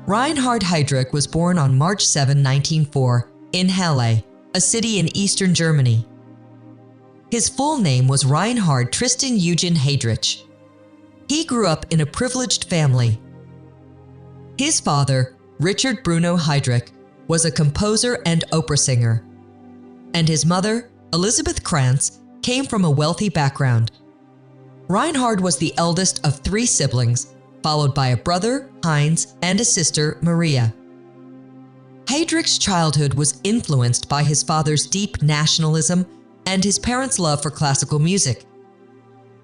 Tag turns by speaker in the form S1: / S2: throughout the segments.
S1: Reinhard Heydrich was born on March 7, 1904, in Halle, a city in eastern Germany. His full name was Reinhard Tristan Eugen Heydrich. He grew up in a privileged family. His father, Richard Bruno Heydrich, was a composer and opera singer, and his mother, Elisabeth Krantz, came from a wealthy background. Reinhard was the eldest of 3 siblings, followed by a brother, Heinz, and a sister, Maria. Heydrich's childhood was influenced by his father's deep nationalism and his parents' love for classical music.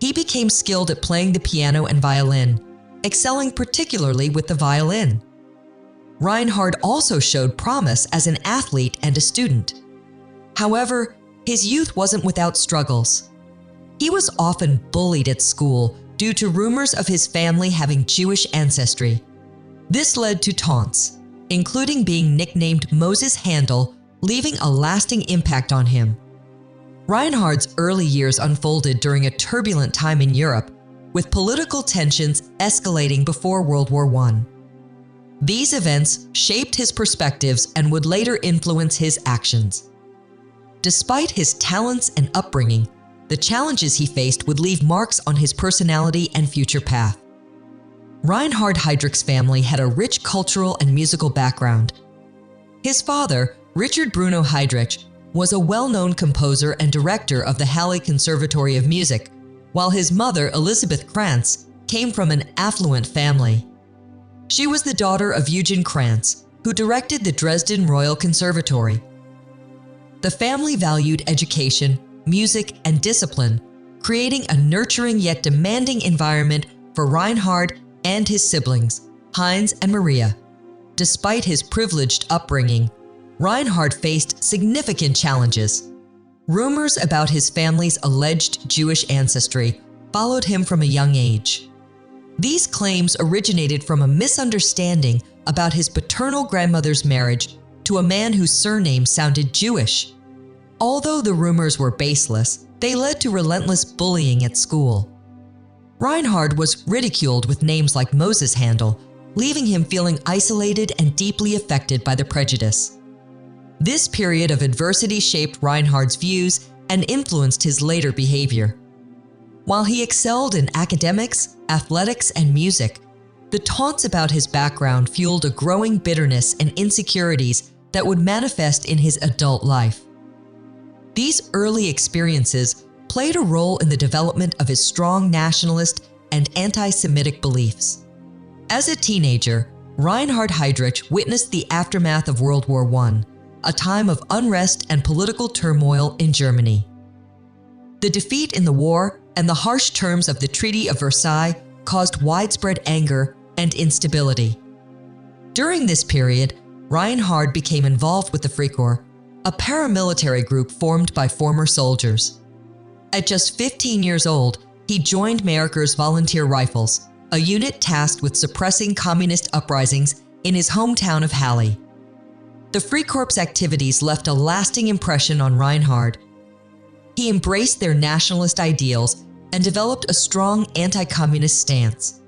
S1: He became skilled at playing the piano and violin, excelling particularly with the violin. Reinhard also showed promise as an athlete and a student. However, his youth wasn't without struggles. He was often bullied at school due to rumors of his family having Jewish ancestry. This led to taunts, including being nicknamed Moses Handel, leaving a lasting impact on him. Reinhard's early years unfolded during a turbulent time in Europe, with political tensions escalating before World War I. These events shaped his perspectives and would later influence his actions. Despite his talents and upbringing, the challenges he faced would leave marks on his personality and future path. Reinhard Heydrich's family had a rich cultural and musical background. His father, Richard Bruno Heydrich, was a well-known composer and director of the Halle Conservatory of Music, while his mother, Elisabeth Krantz, came from an affluent family. She was the daughter of Eugen Krantz, who directed the Dresden Royal Conservatory. The family valued education, music, and discipline, creating a nurturing yet demanding environment for Reinhard and his siblings, Heinz and Maria. Despite his privileged upbringing, Reinhard faced significant challenges. Rumors about his family's alleged Jewish ancestry followed him from a young age. These claims originated from a misunderstanding about his paternal grandmother's marriage to a man whose surname sounded Jewish. Although the rumors were baseless, they led to relentless bullying at school. Reinhard was ridiculed with names like Moses Handel, leaving him feeling isolated and deeply affected by the prejudice. This period of adversity shaped Reinhard's views and influenced his later behavior. While he excelled in academics, athletics, and music, the taunts about his background fueled a growing bitterness and insecurities that would manifest in his adult life. These early experiences played a role in the development of his strong nationalist and anti-Semitic beliefs. As a teenager, Reinhard Heydrich witnessed the aftermath of World War I, a time of unrest and political turmoil in Germany. The defeat in the war and the harsh terms of the Treaty of Versailles caused widespread anger and instability. During this period, Reinhard became involved with the Freikorps, a paramilitary group formed by former soldiers. At just 15 years old, he joined Maerker's Volunteer Rifles, a unit tasked with suppressing communist uprisings in his hometown of Halle. The Freikorps' activities left a lasting impression on Reinhard. He embraced their nationalist ideals and developed a strong anti-communist stance.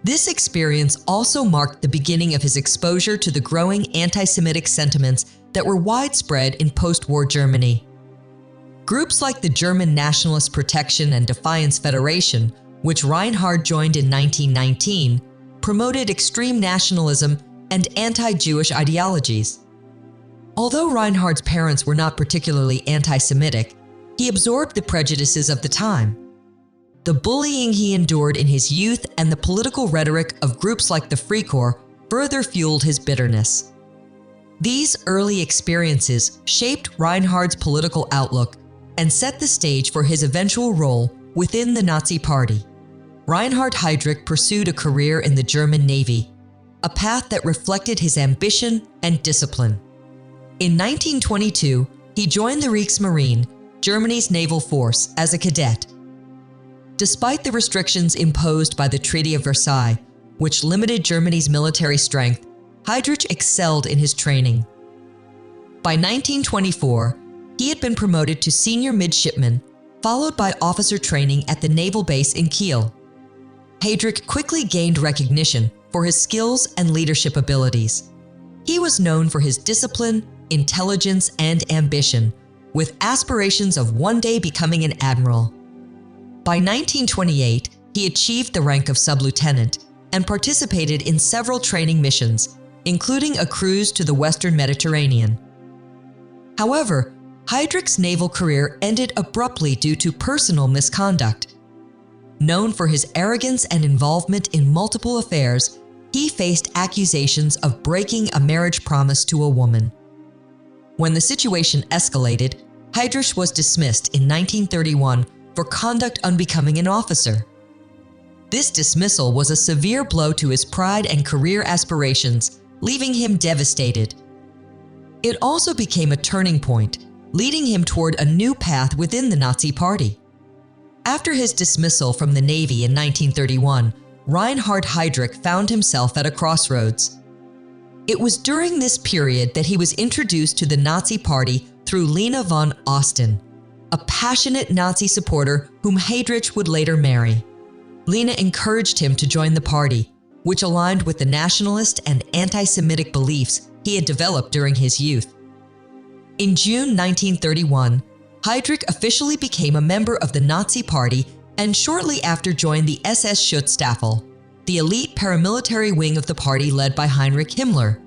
S1: This experience also marked the beginning of his exposure to the growing anti-Semitic sentiments that were widespread in post-war Germany. Groups like the German Nationalist Protection and Defiance Federation, which Reinhard joined in 1919, promoted extreme nationalism and anti-Jewish ideologies. Although Reinhard's parents were not particularly anti-Semitic, he absorbed the prejudices of the time. The bullying he endured in his youth and the political rhetoric of groups like the Freikorps further fueled his bitterness. These early experiences shaped Reinhard's political outlook and set the stage for his eventual role within the Nazi Party. Reinhard Heydrich pursued a career in the German Navy, a path that reflected his ambition and discipline. In 1922, he joined the Kriegsmarine, Germany's naval force, as a cadet. Despite the restrictions imposed by the Treaty of Versailles, which limited Germany's military strength, Heydrich excelled in his training. By 1924, he had been promoted to senior midshipman, followed by officer training at the naval base in Kiel. Heydrich quickly gained recognition for his skills and leadership abilities. He was known for his discipline, intelligence, and ambition, with aspirations of one day becoming an admiral. By 1928, he achieved the rank of sub-lieutenant and participated in several training missions, including a cruise to the Western Mediterranean. However, Heydrich's naval career ended abruptly due to personal misconduct. Known for his arrogance and involvement in multiple affairs, he faced accusations of breaking a marriage promise to a woman. When the situation escalated, Heydrich was dismissed in 1931 for conduct unbecoming an officer. This dismissal was a severe blow to his pride and career aspirations, leaving him devastated. It also became a turning point, leading him toward a new path within the Nazi Party. After his dismissal from the Navy in 1931, Reinhard Heydrich found himself at a crossroads. It was during this period that he was introduced to the Nazi Party through Lena von Osten, a passionate Nazi supporter whom Heydrich would later marry. Lena encouraged him to join the party, which aligned with the nationalist and anti-Semitic beliefs he had developed during his youth. In June 1931, Heydrich officially became a member of the Nazi Party and shortly after joined the SS Schutzstaffel, the elite paramilitary wing of the party led by Heinrich Himmler.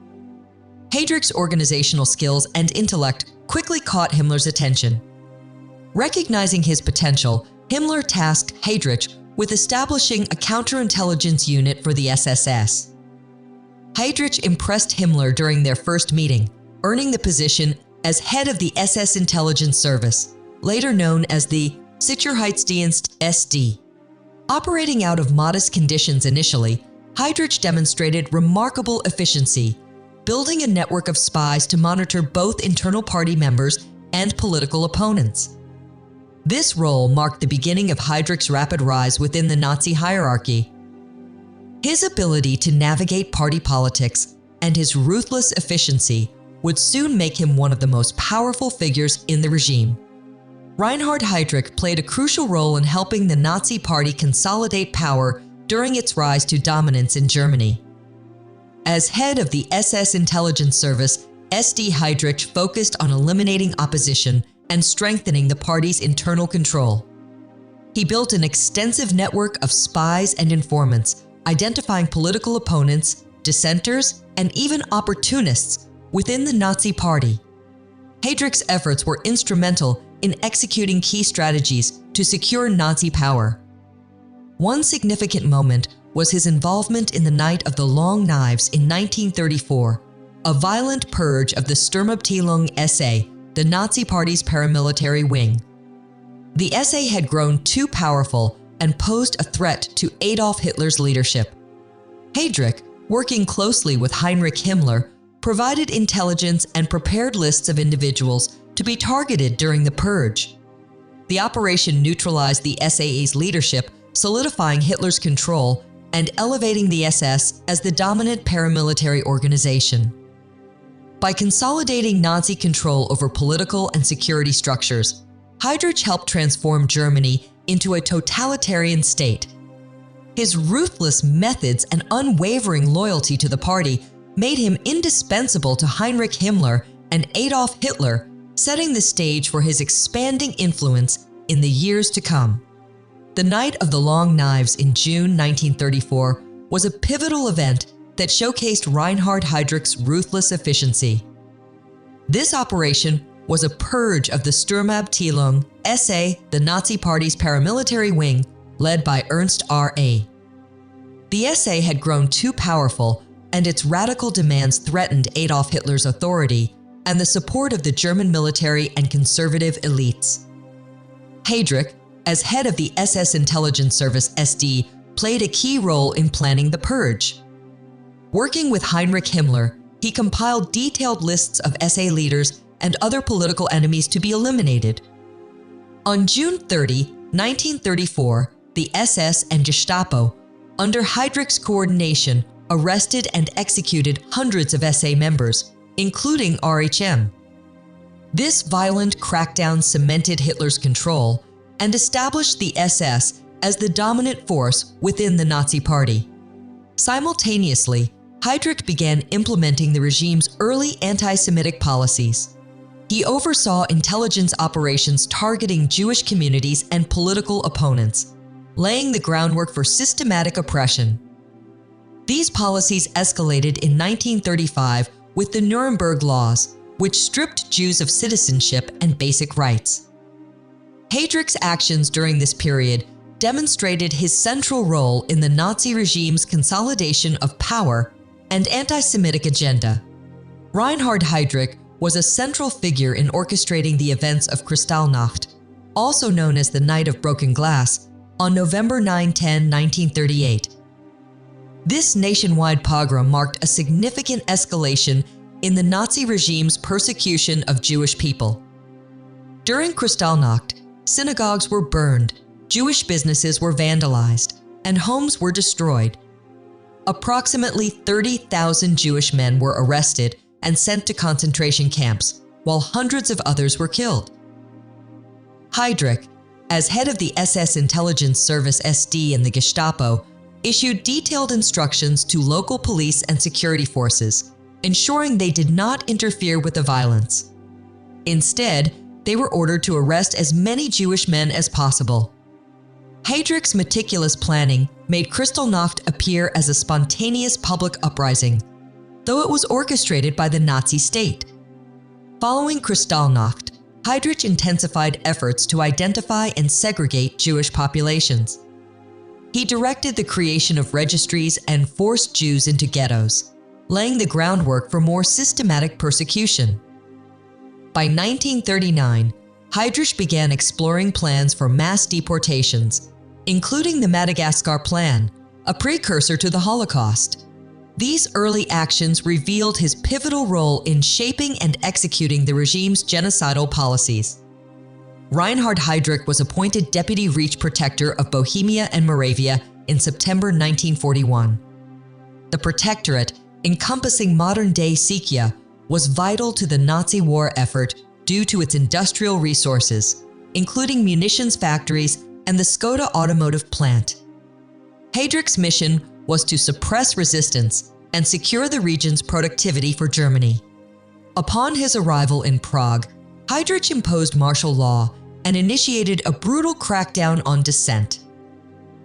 S1: Heydrich's organizational skills and intellect quickly caught Himmler's attention. Recognizing his potential, Himmler tasked Heydrich with establishing a counterintelligence unit for the SSS. Heydrich impressed Himmler during their first meeting, earning the position as head of the SS Intelligence Service, later known as the Sicherheitsdienst SD. Operating out of modest conditions initially, Heydrich demonstrated remarkable efficiency, building a network of spies to monitor both internal party members and political opponents. This role marked the beginning of Heydrich's rapid rise within the Nazi hierarchy. His ability to navigate party politics and his ruthless efficiency would soon make him one of the most powerful figures in the regime. Reinhard Heydrich played a crucial role in helping the Nazi Party consolidate power during its rise to dominance in Germany. As head of the SS Intelligence Service, SD Heydrich focused on eliminating opposition and strengthening the party's internal control. He built an extensive network of spies and informants, identifying political opponents, dissenters, and even opportunists within the Nazi Party. Heydrich's efforts were instrumental in executing key strategies to secure Nazi power. One significant moment was his involvement in the Night of the Long Knives in 1934, a violent purge of the Sturmabteilung SA, the Nazi Party's paramilitary wing. The SA had grown too powerful and posed a threat to Adolf Hitler's leadership. Heydrich, working closely with Heinrich Himmler, provided intelligence and prepared lists of individuals to be targeted during the purge. The operation neutralized the SA's leadership, solidifying Hitler's control and elevating the SS as the dominant paramilitary organization. By consolidating Nazi control over political and security structures, Heydrich helped transform Germany into a totalitarian state. His ruthless methods and unwavering loyalty to the party made him indispensable to Heinrich Himmler and Adolf Hitler, setting the stage for his expanding influence in the years to come. The Night of the Long Knives in June 1934 was a pivotal event that showcased Reinhard Heydrich's ruthless efficiency. This operation was a purge of the Sturmabteilung SA, the Nazi Party's paramilitary wing, led by Ernst R.A. The SA had grown too powerful, and its radical demands threatened Adolf Hitler's authority and the support of the German military and conservative elites. Heydrich, as head of the SS Intelligence Service SD, played a key role in planning the purge. Working with Heinrich Himmler, he compiled detailed lists of SA leaders and other political enemies to be eliminated. On June 30, 1934, the SS and Gestapo, under Heydrich's coordination, arrested and executed hundreds of SA members, including RHM. This violent crackdown cemented Hitler's control and established the SS as the dominant force within the Nazi Party. Simultaneously, Heydrich began implementing the regime's early anti-Semitic policies. He oversaw intelligence operations targeting Jewish communities and political opponents, laying the groundwork for systematic oppression. These policies escalated in 1935 with the Nuremberg Laws, which stripped Jews of citizenship and basic rights. Heydrich's actions during this period demonstrated his central role in the Nazi regime's consolidation of power and anti-Semitic agenda. Reinhard Heydrich was a central figure in orchestrating the events of Kristallnacht, also known as the Night of Broken Glass, on November 9–10, 1938. This nationwide pogrom marked a significant escalation in the Nazi regime's persecution of Jewish people. During Kristallnacht, synagogues were burned, Jewish businesses were vandalized, and homes were destroyed. Approximately 30,000 Jewish men were arrested and sent to concentration camps, while hundreds of others were killed. Heydrich, as head of the SS intelligence service SD in the Gestapo, issued detailed instructions to local police and security forces, ensuring they did not interfere with the violence. Instead, they were ordered to arrest as many Jewish men as possible. Heydrich's meticulous planning made Kristallnacht appear as a spontaneous public uprising, though it was orchestrated by the Nazi state. Following Kristallnacht, Heydrich intensified efforts to identify and segregate Jewish populations. He directed the creation of registries and forced Jews into ghettos, laying the groundwork for more systematic persecution. By 1939, Heydrich began exploring plans for mass deportations, including the Madagascar Plan, a precursor to the Holocaust. These early actions revealed his pivotal role in shaping and executing the regime's genocidal policies. Reinhard Heydrich was appointed Deputy Reich Protector of Bohemia and Moravia in September 1941. The Protectorate, encompassing modern-day Czechia, was vital to the Nazi war effort due to its industrial resources, including munitions factories and the Skoda automotive plant. Heydrich's mission was to suppress resistance and secure the region's productivity for Germany. Upon his arrival in Prague, Heydrich imposed martial law and initiated a brutal crackdown on dissent.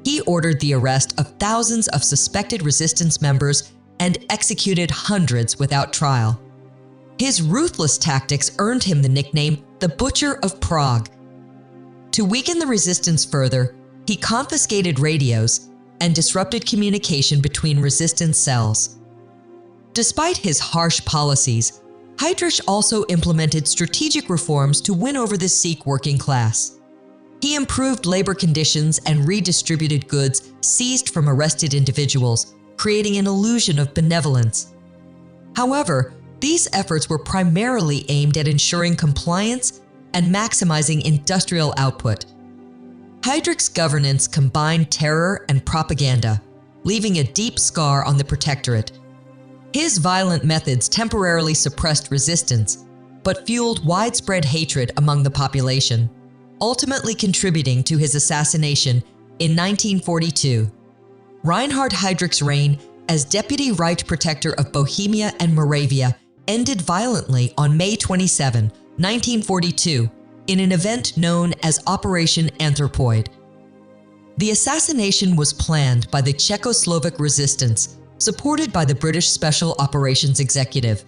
S1: He ordered the arrest of thousands of suspected resistance members and executed hundreds without trial. His ruthless tactics earned him the nickname the Butcher of Prague. To weaken the resistance further, he confiscated radios and disrupted communication between resistance cells. Despite his harsh policies, Heydrich also implemented strategic reforms to win over the Sikh working class. He improved labor conditions and redistributed goods seized from arrested individuals, creating an illusion of benevolence. However, these efforts were primarily aimed at ensuring compliance and maximizing industrial output. Heydrich's governance combined terror and propaganda, leaving a deep scar on the Protectorate. His violent methods temporarily suppressed resistance, but fueled widespread hatred among the population, ultimately contributing to his assassination in 1942. Reinhard Heydrich's reign as Deputy Reich Protector of Bohemia and Moravia ended violently on May 27, 1942, in an event known as Operation Anthropoid. The assassination was planned by the Czechoslovak resistance, supported by the British Special Operations Executive.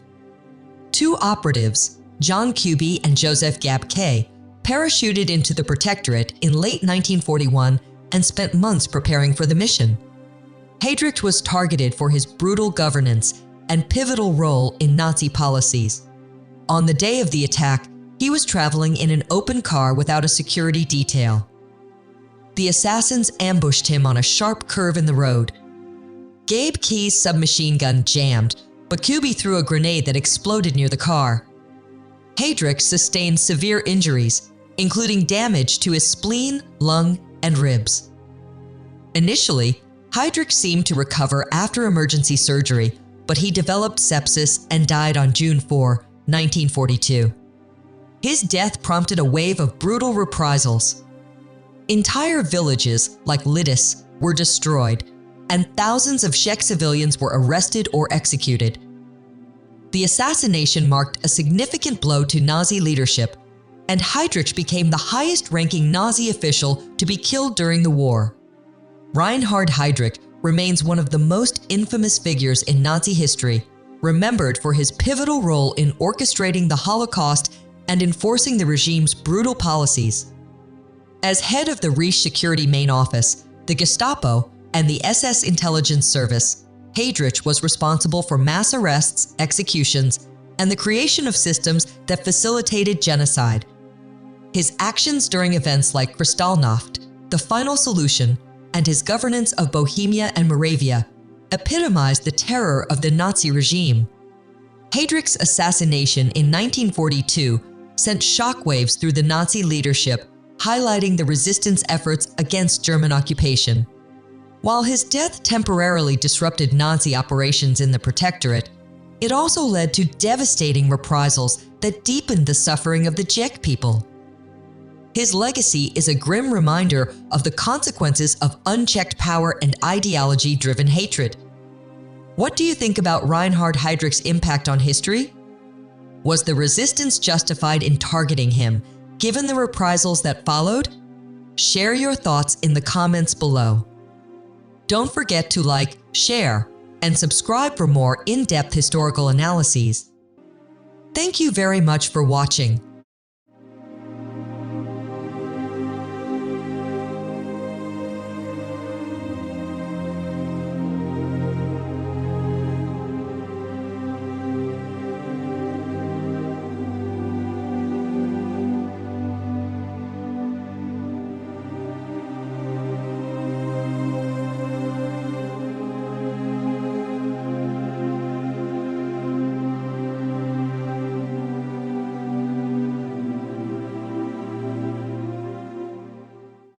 S1: Two operatives, John Kuby and Joseph Gabke, parachuted into the Protectorate in late 1941 and spent months preparing for the mission. Heydrich was targeted for his brutal governance and pivotal role in Nazi policies. On the day of the attack, he was traveling in an open car without a security detail. The assassins ambushed him on a sharp curve in the road. Gabe Key's submachine gun jammed, but Kuby threw a grenade that exploded near the car. Heydrich sustained severe injuries, including damage to his spleen, lung, and ribs. Initially, Heydrich seemed to recover after emergency surgery, but he developed sepsis and died on June 4, 1942. His death prompted a wave of brutal reprisals. Entire villages, like Lidis, were destroyed, and thousands of Czech civilians were arrested or executed. The assassination marked a significant blow to Nazi leadership, and Heydrich became the highest-ranking Nazi official to be killed during the war. Reinhard Heydrich remains one of the most infamous figures in Nazi history, remembered for his pivotal role in orchestrating the Holocaust and enforcing the regime's brutal policies. As head of the Reich Security Main Office, the Gestapo, and the SS Intelligence Service, Heydrich was responsible for mass arrests, executions, and the creation of systems that facilitated genocide. His actions during events like Kristallnacht, The Final Solution, and his governance of Bohemia and Moravia epitomized the terror of the Nazi regime. Heydrich's assassination in 1942 sent shockwaves through the Nazi leadership, highlighting the resistance efforts against German occupation. While his death temporarily disrupted Nazi operations in the Protectorate, it also led to devastating reprisals that deepened the suffering of the Czech people. His legacy is a grim reminder of the consequences of unchecked power and ideology-driven hatred. What do you think about Reinhard Heydrich's impact on history? Was the resistance justified in targeting him, given the reprisals that followed? Share your thoughts in the comments below. Don't forget to like, share, and subscribe for more in-depth historical analyses. Thank you very much for watching.